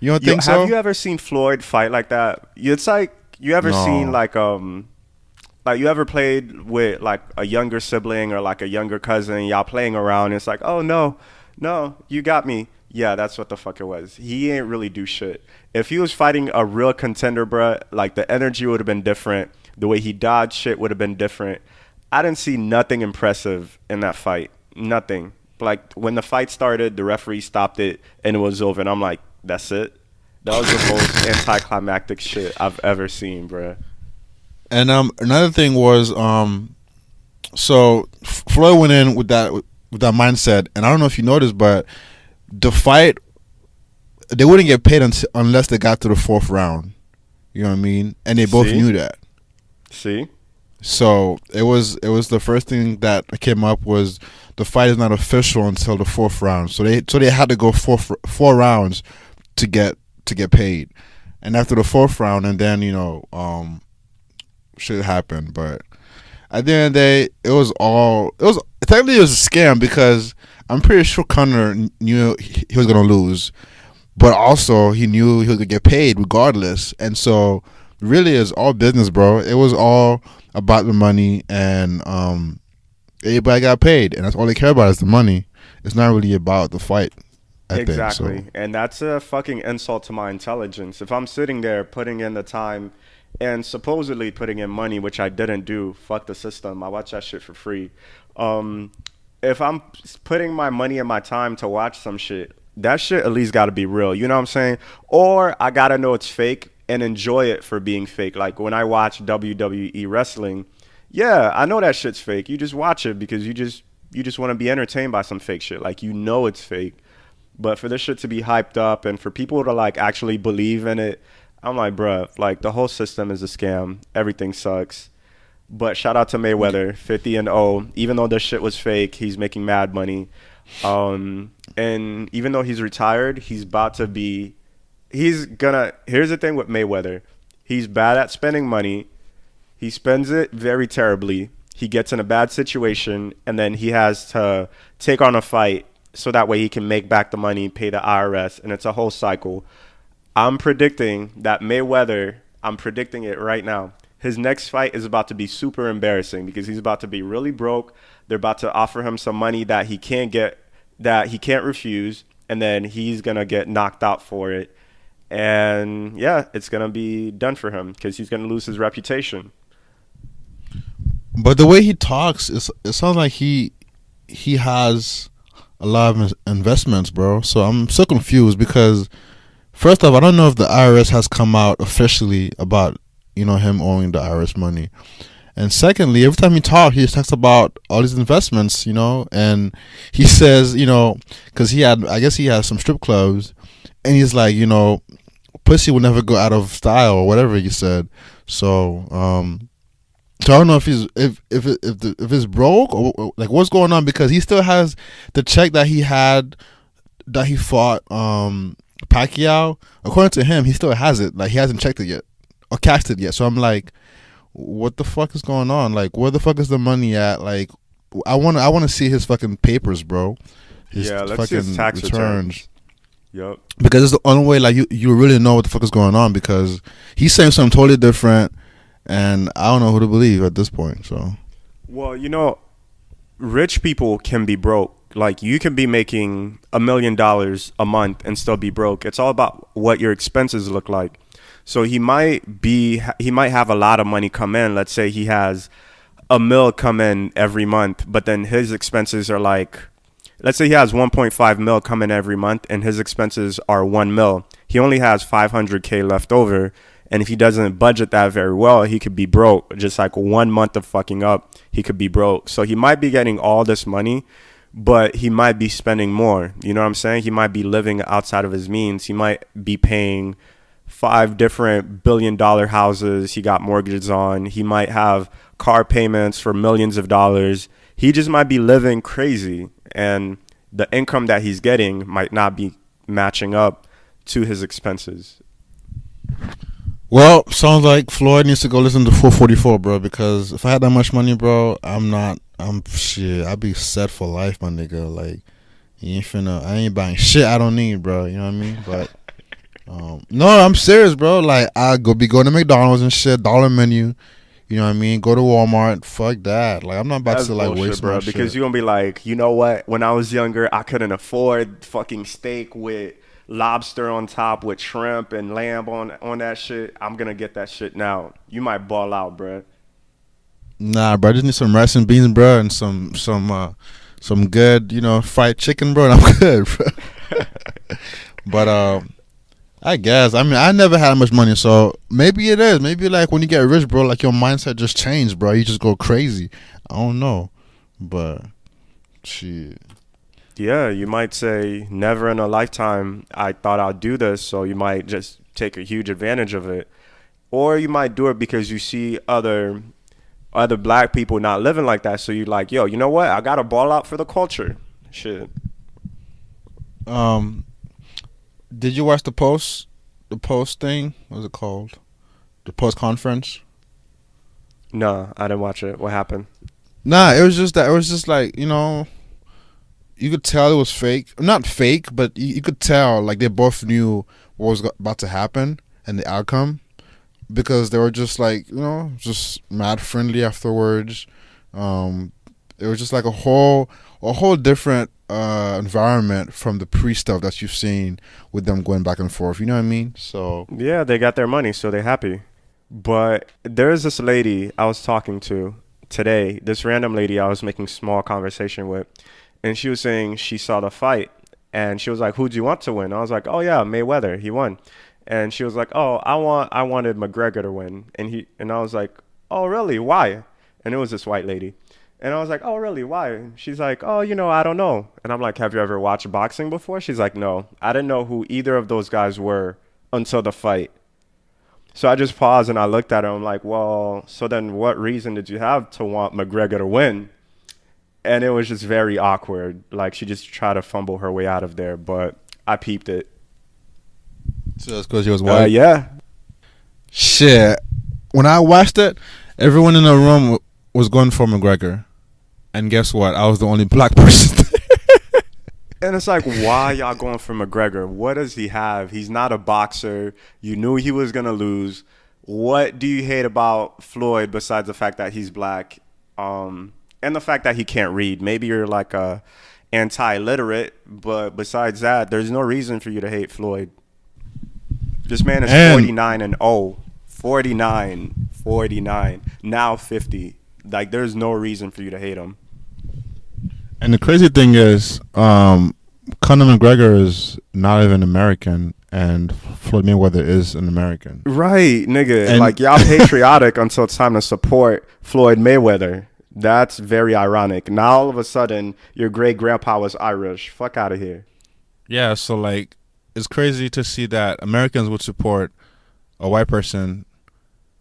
You don't think so? Have you ever seen Floyd fight like that? It's like, you ever seen like you ever played with like a younger sibling or like a younger cousin, y'all playing around, and it's like, oh no, you got me. Yeah, that's what the fuck it was. He ain't really do shit. If he was fighting a real contender, bruh, like, the energy would have been different. The way he dodged shit would have been different. I didn't see nothing impressive in that fight. Nothing. Like, when the fight started, the referee stopped it, and it was over. And I'm like, that's it? That was the most anticlimactic shit I've ever seen, bruh. And another thing was, so Floyd went in with that mindset. And I don't know if you noticed, but the fight, they wouldn't get paid unless they got to the 4th round. You know what I mean? And they both knew that. See? So it was the first thing that came up was the fight is not official until the 4th round. So they had to go four rounds to get paid. And after the 4th round, and then shit happened. But at the end of the day, it was technically a scam, because I'm pretty sure Connor knew he was gonna lose, but also he knew he was gonna get paid regardless. And so really, it's all business, bro. It was all about the money, and everybody got paid, and that's all they care about is the money. It's not really about the fight. I think so. Exactly. And that's a fucking insult to my intelligence. If I'm sitting there putting in the time and supposedly putting in money, which I didn't do, fuck the system. I watch that shit for free. Um, if I'm putting my money and my time to watch some shit, that shit at least got to be real. You know what I'm saying? Or I got to know it's fake and enjoy it for being fake. Like when I watch WWE wrestling, yeah, I know that shit's fake. You just watch it because you just want to be entertained by some fake shit. Like you know it's fake. But for this shit to be hyped up and for people to like actually believe in it, I'm like, bruh, like the whole system is a scam. Everything sucks. But shout out to Mayweather, 50 and 0. Even though this shit was fake, he's making mad money. And even though he's retired, he's about to be. He's gonna. Here's the thing with Mayweather. He's bad at spending money. He spends it very terribly. He gets in a bad situation, and then he has to take on a fight so that way he can make back the money, pay the IRS, and it's a whole cycle. I'm predicting that Mayweather, I'm predicting it right now. His next fight is about to be super embarrassing because he's about to be really broke. They're about to offer him some money that he can't get, that he can't refuse, and then he's going to get knocked out for it. And yeah, it's going to be done for him because he's going to lose his reputation. But the way he talks, it sounds like he has a lot of investments, bro. So I'm so confused because first off, I don't know if the IRS has come out officially about him owing the IRS money. And secondly, every time he just talks about all these investments, and he says, because I guess he has some strip clubs, and he's like, pussy will never go out of style or whatever he said. So, so I don't know if if it's broke or like what's going on because he still has the check that he fought Pacquiao. According to him, he still has it. Like he hasn't checked it yet or cashed it yet. So I'm like, what the fuck is going on? Like, where the fuck is the money at? Like, I wanna see his fucking papers, bro. His Let's see his tax returns. Yep. Because it's the only way like you really know what the fuck is going on because he's saying something totally different, and I don't know who to believe at this point. So, well, rich people can be broke. Like you can be making $1 million a month and still be broke. It's all about what your expenses look like. So he might have a lot of money come in. Let's say he has $1 million come in every month, but then his expenses are like, let's say he has 1.5 mil come in every month and his expenses are 1 mil. He only has 500K left over. And if he doesn't budget that very well, he could be broke. Just like 1 month of fucking up, he could be broke. So he might be getting all this money, but he might be spending more. You know what I'm saying? He might be living outside of his means. He might be paying 5 different billion-dollar houses he got mortgages on. He might have car payments for millions of dollars. He just might be living crazy. And the income that he's getting might not be matching up to his expenses. Well, sounds like Floyd needs to go listen to 444, bro. Because if I had that much money, bro, shit. I'd be set for life, my nigga. Like, I ain't buying shit I don't need, bro. You know what I mean? But, no, I'm serious, bro. Like, I be going to McDonald's and shit, dollar menu. You know what I mean? Go to Walmart. Fuck that. Like, I'm not about That's to like bullshit, waste bro. my Because shit. you're gonna be like, you know what? When I was younger, I couldn't afford fucking steak with lobster on top with shrimp and lamb on that shit. I'm gonna get that shit now. You might ball out, bro. Nah, bro. I just need some rice and beans, bro, and some good, fried chicken, bro. And I'm good, bro. But I guess. I mean, I never had much money, so maybe it is. Maybe like when you get rich, bro, like your mindset just changed, bro. You just go crazy. I don't know, but shit. Yeah, you might say, never in a lifetime I thought I'd do this, so you might just take a huge advantage of it. Or you might do it because you see other black people not living like that, so you're like, yo, you know what? I gotta ball out for the culture. Shit. Did you watch the post thing? What was it called? The post conference? No, I didn't watch it. What happened? Nah, it was just that. It was just like, you could tell it was fake. Not fake, but you could tell like they both knew what was about to happen and the outcome because they were just like, just mad friendly afterwards. It was just like a whole different environment from the pre stuff that you've seen with them going back and forth. You know what I mean? So Yeah, they got their money, so they're happy. But there's this lady I was talking to today, this random lady I was making small conversation with, and she was saying she saw the fight, and she was like, "Who do you want to win?" I was like, "Oh yeah, Mayweather, he won." And she was like, "Oh, I wanted McGregor to win." And I was like, "Oh really? Why?" And it was this white lady. And I was like, "Oh really? Why?" And she's like, "Oh, I don't know." And I'm like, "Have you ever watched boxing before?" She's like, "No. I didn't know who either of those guys were until the fight." So I just paused and I looked at her. I'm like, well, so then what reason did you have to want McGregor to win? And it was just very awkward. Like she just tried to fumble her way out of there, but I peeped it. so that's because he was white. Yeah. Shit. When I watched it, everyone in the room was going for McGregor, and guess what? I was the only black person. And it's like, why y'all going for McGregor? What does he have? He's not a boxer. You knew he was going to lose. What do you hate about Floyd besides the fact that he's black? And the fact that he can't read. Maybe you're like a anti-literate, but besides that, there's no reason for you to hate Floyd. This man is 49 and 0. 49, now 50. Like, there's no reason for you to hate him. And the crazy thing is, Conor McGregor is not even American, and Floyd Mayweather is an American. Right, nigga. And like, y'all patriotic until it's time to support Floyd Mayweather. That's very ironic. Now, all of a sudden, your great-grandpa was Irish. Fuck out of here. Yeah, so like, it's crazy to see that Americans would support a white person,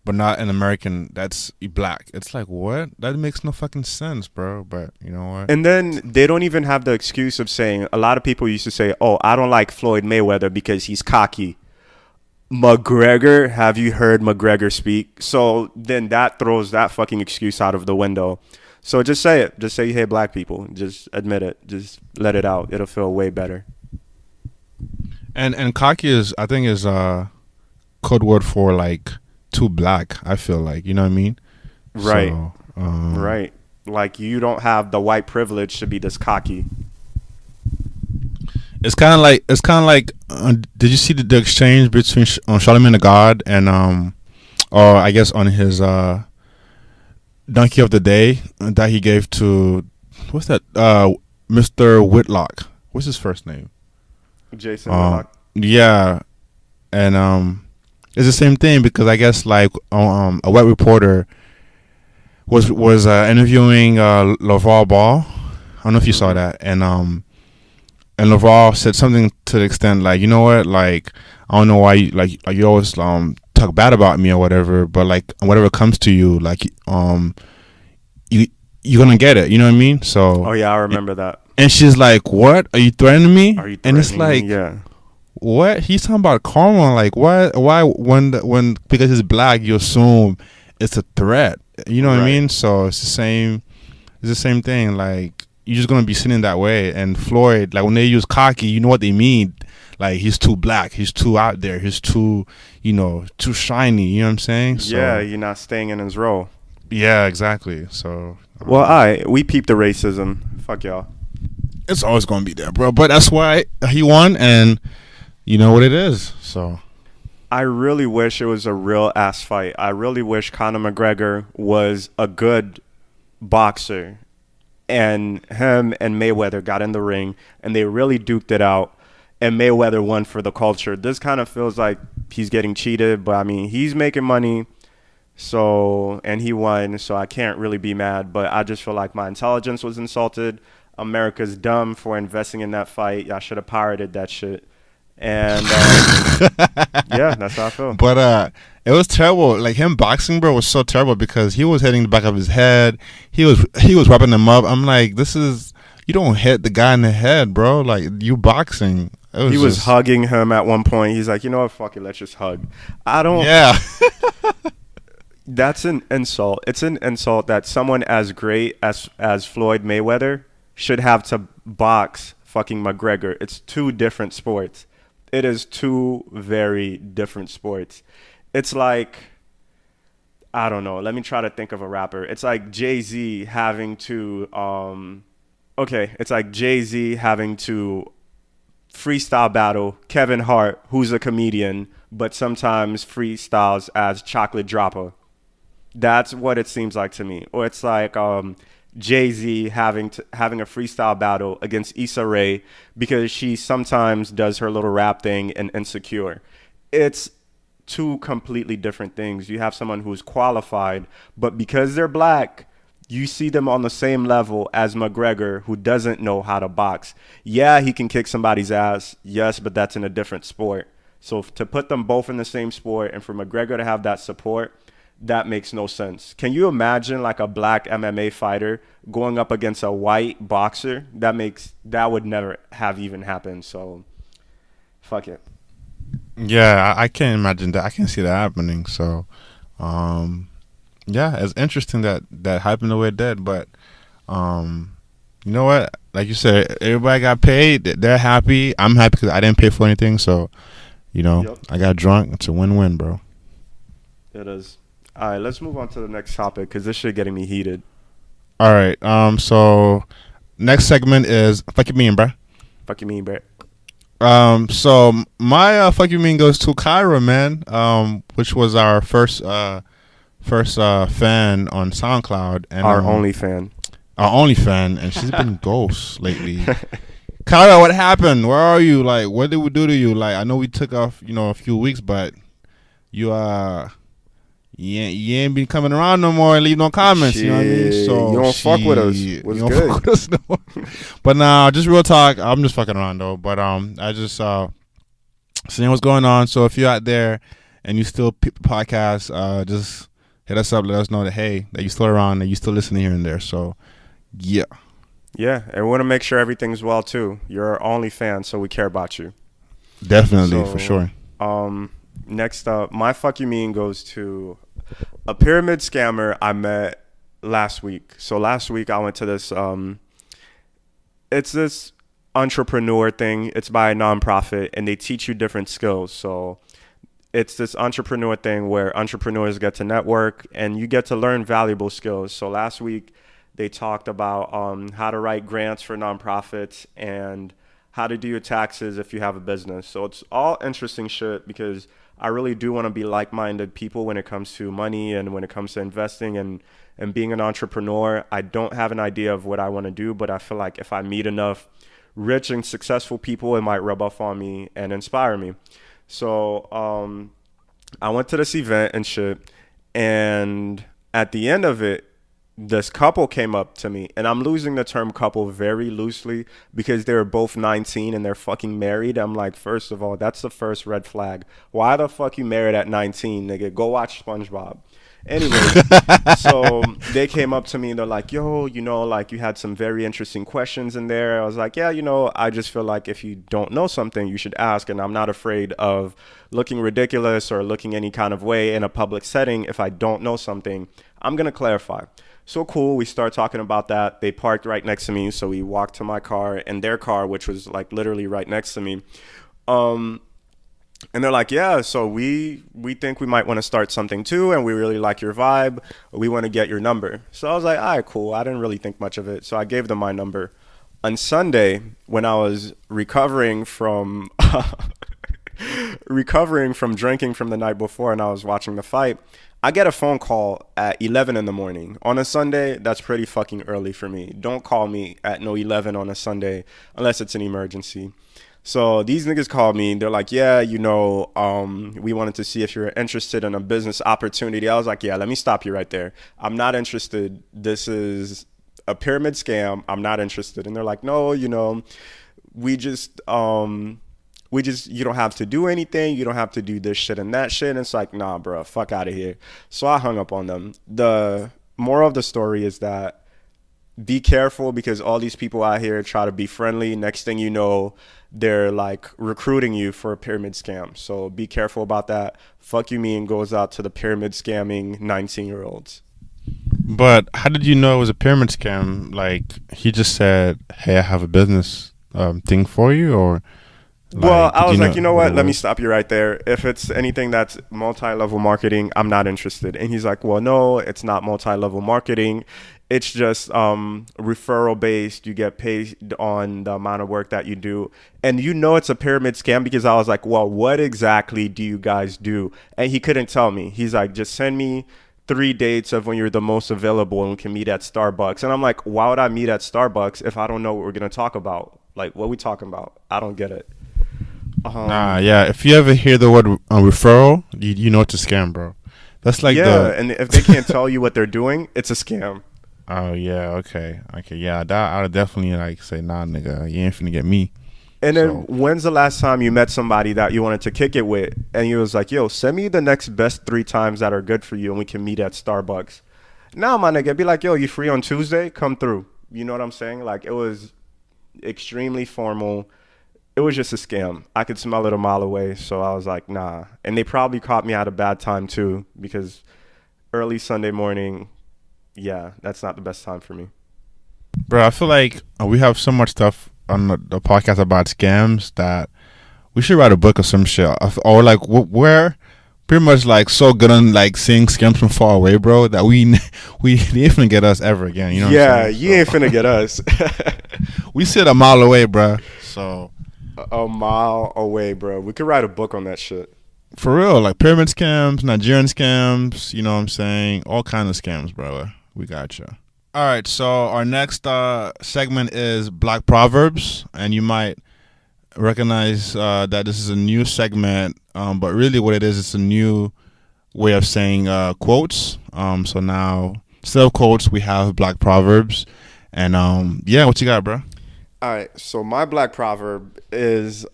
but not an American that's black. It's like, what? That makes no fucking sense, bro. But you know what? And then they don't even have the excuse of saying, a lot of people used to say, oh, I don't like Floyd Mayweather because he's cocky. McGregor, have you heard McGregor speak? So then that throws that fucking excuse out of the window. So just say it. Just say you hate black people. Just admit it. Just let it out. It'll feel way better. And cocky is, I think, is code word for like too black. I feel like, you know what I mean? Right. So, right. Like, you don't have the white privilege to be this cocky. It's kind of like. Did you see the exchange between Charlemagne the God and or I guess on his donkey of the day that he gave to what's that Mr. Whitlock? What's his first name? Jason Whitlock. Yeah, and it's the same thing because I guess like a white reporter was interviewing LeVar Ball. I don't know if you saw that, and LeVar said something to the extent like, you know what, like, I don't know why you always talk bad about me or whatever, but like whatever comes to you, like you're gonna get it, you know what I mean? So Oh yeah, I remember that. and she's like, what, are you threatening me? Are you And it's threatening like, me? Yeah. what, he's talking about karma, like why when because it's black you assume it's a threat, you know what I Right. mean? So it's the same thing, like you're just gonna be sitting that way. And Floyd, like when they use cocky, you know what they mean, like he's too black, he's too out there, he's too, too shiny, you know what I'm saying? So, Yeah, you're not staying in his role. yeah, exactly. So Well, we peeped the racism. Fuck y'all. it's always gonna be there, bro, but that's why he won, and you know what it is. So I really wish it was a real ass fight. I really wish Conor McGregor was a good boxer and him and Mayweather got in the ring and they really duked it out and Mayweather won for the culture. This kind of feels like he's getting cheated, but I mean, he's making money, so, and he won, so I can't really be mad, but I just feel like my intelligence was insulted. America's dumb for investing in that fight. Y'all should have pirated that shit. And yeah, that's how I feel. but it was terrible. Like him boxing, bro, was so terrible because he was hitting the back of his head. He was wrapping him up. I'm like, you don't hit the guy in the head, bro. Like, you boxing. He was hugging him at one point. He's like, you know what, fuck it, let's just hug. I don't. Yeah. That's an insult. It's an insult that someone as great as Floyd Mayweather should have to box fucking McGregor. It's two different sports. It is two very different sports. It's like, I don't know. Let me try to think of a rapper. It's like Jay-Z having to okay, it's like Jay-Z having to freestyle battle Kevin Hart, who's a comedian, but sometimes freestyles as Chocolate Dropper. That's what it seems like to me. Or it's like Jay-Z having a freestyle battle against Issa Rae because she sometimes does her little rap thing in Insecure. It's two completely different things. You have someone who's qualified, but because they're black, you see them on the same level as McGregor, who doesn't know how to box. Yeah, he can kick somebody's ass, yes, but that's in a different sport. So to put them both in the same sport and for McGregor to have that support, that makes no sense. Can you imagine like a black MMA fighter going up against a white boxer? That would never have even happened. So fuck it. Yeah, I can't imagine that. I can see that happening. So, yeah, it's interesting that happened the way it did. But, you know what? Like you said, everybody got paid. They're happy. I'm happy because I didn't pay for anything. So, Yep, I got drunk. It's a win-win, bro. it is. All right, let's move on to the next topic because this shit getting me heated. All right. So next segment is fuck you mean, bro. Fuck you mean, Brett? So my fuck you mean goes to Kyra, man. Which was our first fan on SoundCloud and Our only fan. our only fan, and she's been ghost lately. Kyra, what happened? Where are you? Like, what did we do to you? Like, I know we took off, a few weeks, but you you ain't been coming around no more and leave no comments. Shit, You know what I mean? So you don't fuck with us. What's you don't good? fuck with us no more. But now, just real talk. I'm just fucking around though. But I just seeing what's going on. So if you're out there and you still peep the podcast, just hit us up. Let us know that that you still around and you still listening here and there. So yeah, Yeah, and we want to make sure everything's well too. You're our only fan, so we care about you. definitely So, for sure. Next up, my fuck you mean goes to a pyramid scammer I met last week. So last week I went to this it's this entrepreneur thing. It's by a nonprofit and they teach you different skills. So it's this entrepreneur thing where entrepreneurs get to network and you get to learn valuable skills. So last week they talked about how to write grants for nonprofits and how to do your taxes if you have a business. So it's all interesting shit because I really do want to be like-minded people when it comes to money and when it comes to investing and being an entrepreneur. I don't have an idea of what I want to do, but I feel like if I meet enough rich and successful people, it might rub off on me and inspire me. So I went to this event and shit, and at the end of it, this couple came up to me, and I'm losing the term couple very loosely because they were both 19 and they're fucking married. I'm like, first of all, that's the first red flag. Why the fuck you married at 19, nigga? Go watch SpongeBob. Anyway, so they came up to me and they're like, yo, like you had some very interesting questions in there. I was like, yeah, I just feel like if you don't know something, you should ask. And I'm not afraid of looking ridiculous or looking any kind of way in a public setting. If I don't know something, I'm going to clarify. So cool. We start talking about that. They parked right next to me. So we walked to my car and their car, which was like literally right next to me. And they're like, yeah, so we think we might want to start something too. And we really like your vibe. We want to get your number. So I was like, all right, cool. I didn't really think much of it. So I gave them my number. On Sunday, when I was recovering from drinking from the night before and I was watching the fight, I get a phone call at 11 in the morning. On a Sunday, that's pretty fucking early for me. Don't call me at no 11 on a Sunday unless it's an emergency. So these niggas called me. They're like, yeah, we wanted to see if you're interested in a business opportunity. I was like, yeah, let me stop you right there. I'm not interested. This is a pyramid scam. I'm not interested. And they're like, no, we just you don't have to do anything. You don't have to do this shit and that shit. And it's like, nah, bro, fuck out of here. So I hung up on them. The moral of the story is that be careful because all these people out here try to be friendly. Next thing you know, they're like recruiting you for a pyramid scam. So be careful about that. Fuck you mean goes out to the pyramid scamming 19-year-olds. But how did you know it was a pyramid scam? Like he just said, "Hey, I have a business thing for you," or Well, Like, I did was you like, know you know what it what? Let me was? stop you right there. If it's anything that's multi-level marketing, I'm not interested. And he's like, well, no, it's not multi-level marketing. It's just referral based. You get paid on the amount of work that you do. And you know it's a pyramid scam because I was like, well, what exactly do you guys do? And he couldn't tell me. He's like, just send me 3 dates of when you're the most available and we can meet at Starbucks. And I'm like, why would I meet at Starbucks if I don't know what we're going to talk about? Like, what are we talking about? I don't get it. Nah, yeah. If you ever hear the word referral, you know it's a scam, bro. That's like Yeah, the. and if they can't tell you what they're doing, it's a scam. Oh yeah, okay, yeah. That I would definitely like say, nah, nigga, you ain't finna get me. And then So when's the last time you met somebody that you wanted to kick it with and you was like, yo, send me the next best 3 times that are good for you and we can meet at Starbucks. Now, my nigga, be like, yo, you free on Tuesday? Come through. You know what I'm saying? Like, it was extremely formal. It was just a scam. I could smell it a mile away. So I was like, nah. And they probably caught me at a bad time too because early Sunday morning, yeah, that's not the best time for me. bro, I feel like we have so much stuff on the podcast about scams that we should write a book or some shit. Or like we're pretty much like so good on like seeing scams from far away, bro, that we they ain't finna get us ever again. You know what Yeah, I'm saying? you ain't finna get us. We sit a mile away, bro. So A mile away, bro. We could write a book on that shit. for real, like pyramid scams, Nigerian scams, you know what I'm saying? All kinds of scams, bro. We got you. All right, so our next segment is Black Proverbs, and you might recognize that this is a new segment, but really what it is, it's a new way of saying quotes. So now, instead of quotes, we have Black Proverbs. And yeah, what you got, bro? All right, so my black proverb is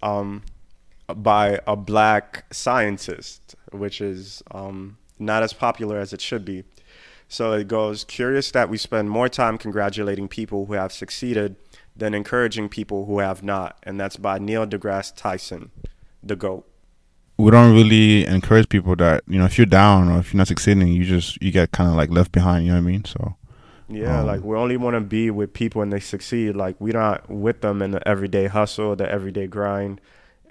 by a black scientist, which is not as popular as it should be. So it goes, curious that we spend more time congratulating people who have succeeded than encouraging people who have not. And that's by Neil deGrasse Tyson, the GOAT. We don't really encourage people that, you know, if you're down or if you're not succeeding, you get kind of like left behind, you know what I mean? So Yeah, like we only want to be with people when they succeed. Like we're not with them in the everyday hustle, the everyday grind,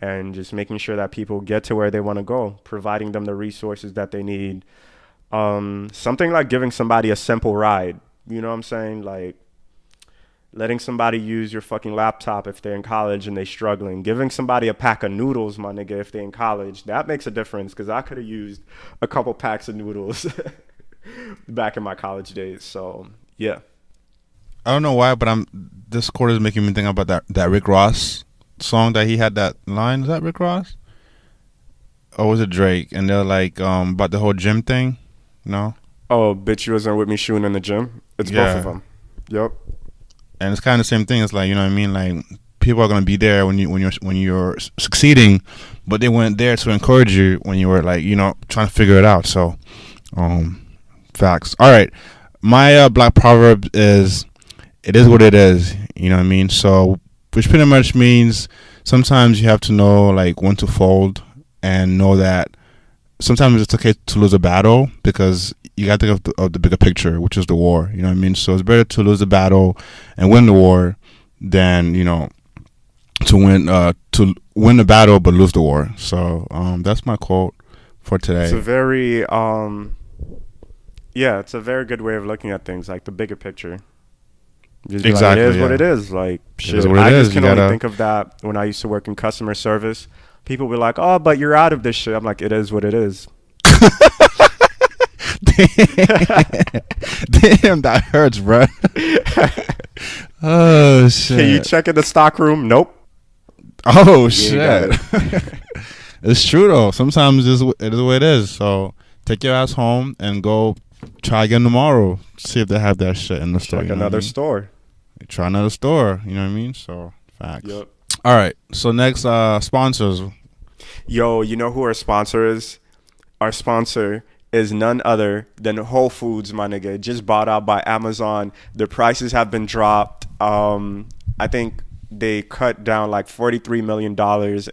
and just making sure that people get to where they want to go, providing them the resources that they need. Something like giving somebody a simple ride. You know what I'm saying? Like letting somebody use your fucking laptop if they're in college and they're struggling. Giving somebody a pack of noodles, my nigga, if they're in college. That makes a difference because I could have used a couple packs of noodles back in my college days. So yeah. I don't know why, but this quote is making me think about that Rick Ross song that he had that line. Is that Rick Ross? Or was it Drake? And they're like about the whole gym thing. No? Oh, bitch, you wasn't with me shooting in the gym. It's both of them. Yep. And it's kind of the same thing. It's like, you know what I mean? Like people are gonna be there when you're succeeding, but they weren't there to encourage you when you were like, you know, trying to figure it out. So, facts. All right, my black proverb is, "It is what it is." You know what I mean? So, which pretty much means sometimes you have to know like when to fold and know that sometimes it's okay to lose a battle because you got to think of the bigger picture, which is the war. You know what I mean? So it's better to lose the battle and win the war than, you know, to win the battle but lose the war. So that's my quote for today. It's a very yeah, it's a very good way of looking at things, like the bigger picture. Just be Exactly, like, it is yeah. what it is. Like shit. is what it I is. just can You only gotta- think of that when I used to work in customer service. People were like, "Oh, but you're out of this shit." I'm like, "It is what it is." Damn, that hurts, bro. Oh shit. Can you check in the stock room? Nope. Oh You shit. ain't got It's true though. Sometimes it is the way it is. So take your ass home and go try again tomorrow. See if they have that shit in the store. Check you know what I another mean? store. Try another store. You know what I mean? So facts. Yep. All right. So next sponsors. Yo, you know who our sponsor is? Our sponsor is none other than Whole Foods, my nigga. Just bought out by Amazon. The prices have been dropped. I think they cut down like $43 million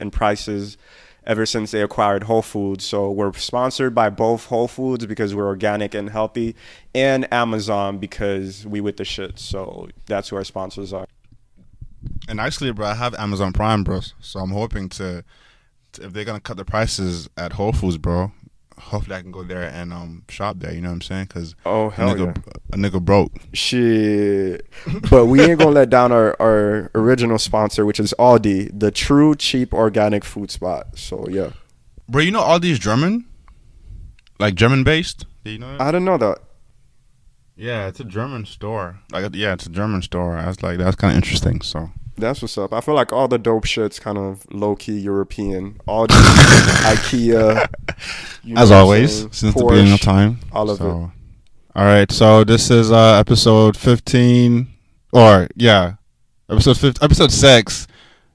in prices ever since they acquired Whole Foods. So we're sponsored by both Whole Foods because we're organic and healthy, and Amazon because we with the shit. So that's who our sponsors are. And actually, bro, I have Amazon Prime, bro. So I'm hoping if they're gonna cut the prices at Whole Foods, bro. Hopefully, I can go there and shop there. You know what I'm saying? Because Oh hell yeah. a nigga broke. Shit. But we ain't gonna let down our original sponsor, which is Aldi, the true cheap organic food spot. So yeah. Bro, you know Aldi's German? Like German based? Do you know that? I didn't know that. Yeah, it's a German store. It's a German store. I was like, that's kind of interesting. So That's what's up. I feel like all the dope shit's kind of low-key European. Aldi, IKEA. As always, since Porsche, the beginning of time. all of it. All right, so this is episode 15. Episode 6.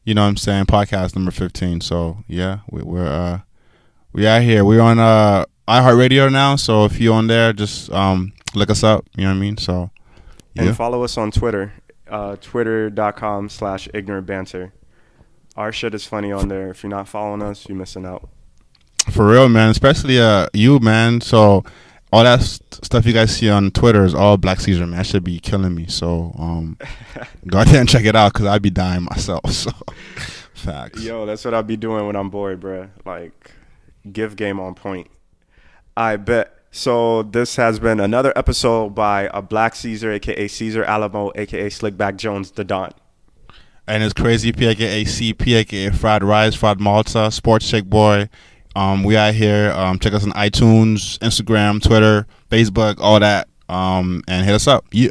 You know what I'm saying? Podcast number 15. So, yeah, we are here. We're on iHeartRadio now. So if you're on there, just look us up. You know what I mean? So, yeah. And follow us on Twitter. Twitter.com/ignorantbanter. Our shit is funny on there. If you're not following us, you're missing out. For real, man. Especially you, man. So all that stuff you guys see on Twitter is all Black Caesar, man. That should be killing me. So go out there and check it out because I'd be dying myself. So facts. Yo, that's what I'll be doing when I'm bored, bruh. Like, give game on point. I bet. So this has been another episode by a Black Caesar, a.k.a. Caesar Alamo, a.k.a. Slickback Jones, the Don. And it's Crazy P, a.k.a. CP, a.k.a. Fried Rice, Fried Malta, Sports Shake Boy. We out here. Check us on iTunes, Instagram, Twitter, Facebook, all that. And hit us up. Yeah.